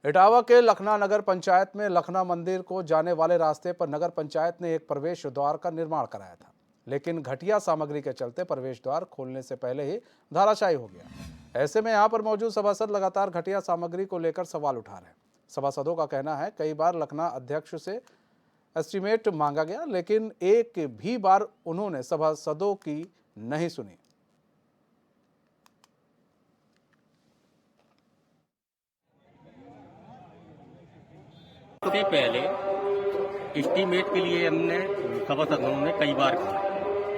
इटावा के लखना नगर पंचायत में लखना मंदिर को जाने वाले रास्ते पर नगर पंचायत ने एक प्रवेश द्वार का निर्माण कराया था, लेकिन घटिया सामग्री के चलते प्रवेश द्वार खोलने से पहले ही धराशायी हो गया। ऐसे में यहां पर मौजूद सभासद लगातार घटिया सामग्री को लेकर सवाल उठा रहे हैं। सभासदों का कहना है कई बार लखना अध्यक्ष से एस्टीमेट मांगा गया, लेकिन एक भी बार उन्होंने सभासदों की नहीं सुनी। सबसे पहले एस्टीमेट के लिए हमने सभासदों ने कई बार कहा,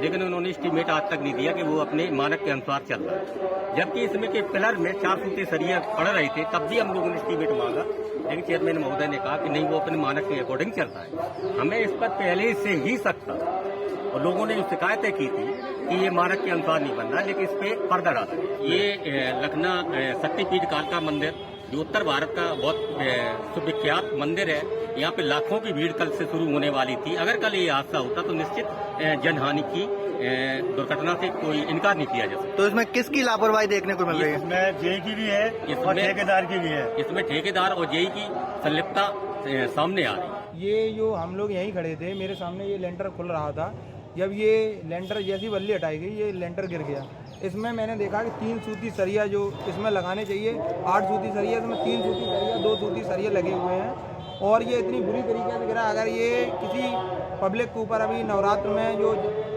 लेकिन उन्होंने एस्टीमेट आज तक नहीं दिया कि वो अपने मानक के अनुसार चल रहा है। जबकि इसमें के पिलर में 4 फुट सरिया पड़ रहे थे, तब भी हम लोगों ने एस्टीमेट मांगा, लेकिन चेयरमैन महोदय ने कहा कि नहीं, वो अपने मानक के अकॉर्डिंग चल रहा है। हमें इस पर पहले से ही शक था और लोगों ने जो शिकायतें की थी कि ये मानक के अनुसार नहीं बन रहा, लेकिन इस पे पर्दा डाला। ये लखना शक्तिपीठ कालका मंदिर जो उत्तर भारत का बहुत सुविख्यात मंदिर है, यहाँ पे लाखों की भीड़ कल से शुरू होने वाली थी। अगर कल ये हादसा होता तो निश्चित जनहानि की दुर्घटना से कोई इनकार नहीं किया जा सकता। तो इसमें किसकी लापरवाही देखने को मिल रही है? इसमें जेई की भी है और ठेकेदार की भी है। इसमें ठेकेदार और जेई की संलिप्तता सामने आ रही है। ये जो हम लोग यहीं खड़े थे, मेरे सामने ये लेंटर खुल रहा था। जब ये लेंटर जैसी बल्ली हटाई गई, ये लेंटर गिर गया। इसमें मैंने देखा कि 3 सूती सरिया जो इसमें लगाने चाहिए, 8 सूती सरिया, इसमें 3 सूती सरिया, 2 सूती सरिया लगे हुए हैं। और ये इतनी बुरी तरीके से गिरा। अगर ये किसी पब्लिक के ऊपर अभी नवरात्र में जो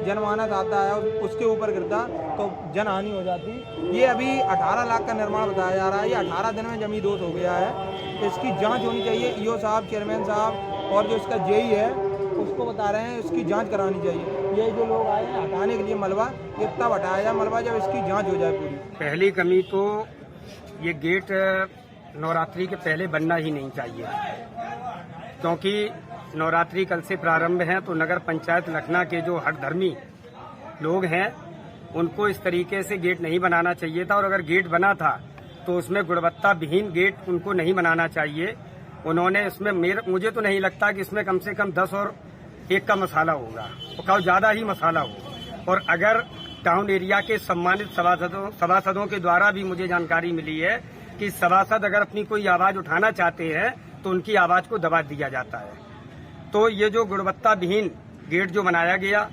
जनमानस आता है उसके ऊपर गिरता तो जनहानि हो जाती। ये अभी 18 लाख का निर्माण बताया जा रहा है। ये 18 दिन में जमी दोष हो गया है। इसकी जांच होनी चाहिए। ईओ साहब, चेयरमैन साहब और जो इसका जेई है उसको बता रहे हैं इसकी जांच करानी चाहिए। ये जो लोग आए हैं हटाने के लिए मलबा, ये तब हटाया जाए मलबा जब इसकी जांच हो जाए पूरी। पहली कमी तो ये गेट नवरात्रि के पहले बनना ही नहीं चाहिए, क्योंकि नवरात्रि कल से प्रारंभ है। तो नगर पंचायत लखना के जो हठधर्मी लोग हैं उनको इस तरीके से गेट नहीं बनाना चाहिए था। और अगर गेट बना था तो उसमें गुणवत्ता विहीन गेट उनको नहीं बनाना चाहिए। उन्होंने इसमें मुझे तो नहीं लगता कि इसमें कम से कम 10 और 1 का मसाला होगा, और ज्यादा ही मसाला होगा। और अगर टाउन एरिया के सम्मानित सभासदों के द्वारा भी मुझे जानकारी मिली है कि सभासद अगर अपनी कोई आवाज उठाना चाहते हैं तो उनकी आवाज को दबा दिया जाता है। तो ये जो गुणवत्ता विहीन गेट जो बनाया गया,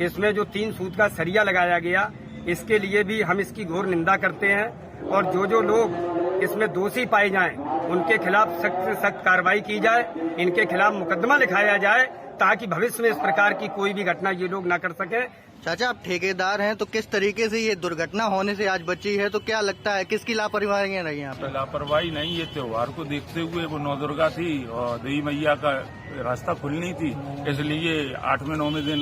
इसमें जो 3 सूत का सरिया लगाया गया, इसके लिए भी हम इसकी घोर निंदा करते हैं। और जो लोग इसमें दोषी पाए जाएं उनके खिलाफ सख्त से सख्त कार्रवाई की जाए, इनके खिलाफ मुकदमा लिखाया जाए, ताकि भविष्य में इस प्रकार की कोई भी घटना ये लोग न कर सके। चाचा, आप ठेकेदार हैं, तो किस तरीके से ये दुर्घटना होने से आज बची है? तो क्या लगता है किसकी लापरवाही रही यहाँ पर? लापरवाही नहीं, ये त्योहार को देखते हुए वो नवदुर्गा थी और देवी मैया का रास्ता खुलनी थी, इसलिए 8वें 9वें दिन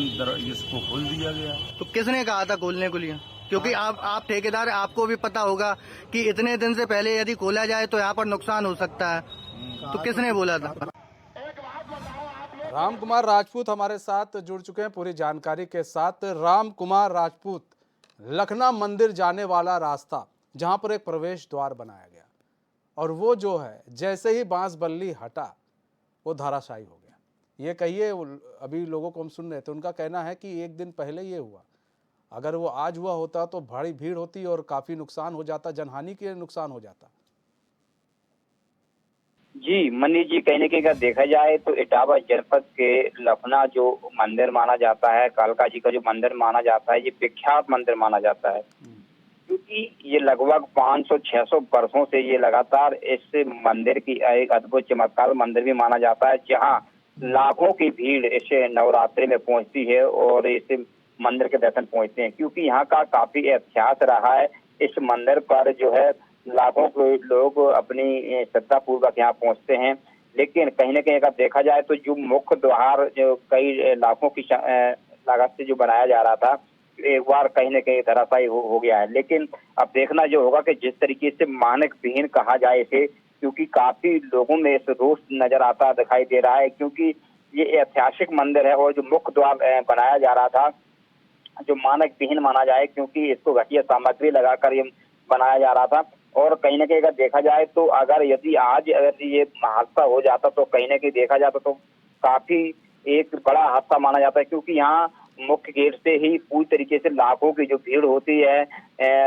इसको खोल दिया गया। तो किसने कहा था खोलने के लिए? क्योंकि आप ठेकेदार, आपको भी पता होगा कि इतने दिन से पहले यदि खोला जाए तो यहाँ पर नुकसान हो सकता है। तो किसने बोला था? राम कुमार राजपूत हमारे साथ जुड़ चुके हैं पूरी जानकारी के साथ। राम कुमार राजपूत, लखना मंदिर जाने वाला रास्ता जहां पर एक प्रवेश द्वार बनाया गया और वो जो है जैसे ही बांस बल्ली हटा वो धराशायी हो गया। ये कहिए, अभी लोगों को हम सुन रहे थे, उनका कहना है कि 1 दिन पहले ये हुआ, अगर वो आज हुआ होता तो भारी भीड़ होती और काफी नुकसान हो जाता, जनहानि के नुकसान हो जाता। जी मनीष जी, कहने के अगर देखा जाए तो इटावा जनपद के लखना जो मंदिर माना जाता है, कालका जी का जो मंदिर माना जाता है, ये विख्यात मंदिर माना जाता है, क्योंकि ये लगभग 500-600 वर्षों से ये लगातार इस मंदिर की एक अद्भुत चमत्कार मंदिर भी माना जाता है, जहां लाखों की भीड़ इसे नवरात्रि में पहुंचती है और इस मंदिर के दर्शन पहुंचते हैं। क्योंकि यहाँ का काफी इतिहास रहा है। इस मंदिर पर जो है लाखों के लोग अपनी श्रद्धा पूर्वक यहाँ पहुंचते हैं, लेकिन कहीं न कहीं अगर देखा जाए तो जो मुख्य द्वार जो कई लाखों की लागत से जो बनाया जा रहा था, एक बार कहीं न कहीं धराशायी हो गया है। लेकिन अब देखना जो होगा कि जिस तरीके से मानक विहीन कहा जाए इसे, क्योंकि काफी लोगों में इस रोष नजर आता दिखाई दे रहा है, क्योंकि ये ऐतिहासिक मंदिर है और जो मुख्य द्वार बनाया जा रहा था जो मानक विहीन माना जाए, क्योंकि इसको घटिया सामग्री लगाकर ये बनाया जा रहा था। और कहीं न कहीं अगर देखा जाए तो अगर यदि आज अगर ये हादसा हो जाता तो कहीं न कहीं देखा जाता तो काफी एक बड़ा हादसा माना जाता है, क्योंकि यहाँ मुख्य गेट से ही पूरी तरीके से लाखों की जो भीड़ होती है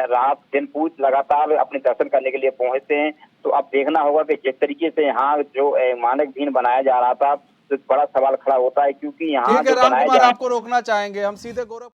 रात दिन पूरी लगातार अपने दर्शन करने के लिए पहुंचते हैं। तो अब देखना होगा कि जिस तरीके से यहाँ जो मानक भीड़ बनाया जा रहा था, तो बड़ा सवाल खड़ा होता है, क्योंकि यहाँ ठीक है जो राम बनाया कुमार, जा आपको रोकना चाहेंगे हम सीधे गौरव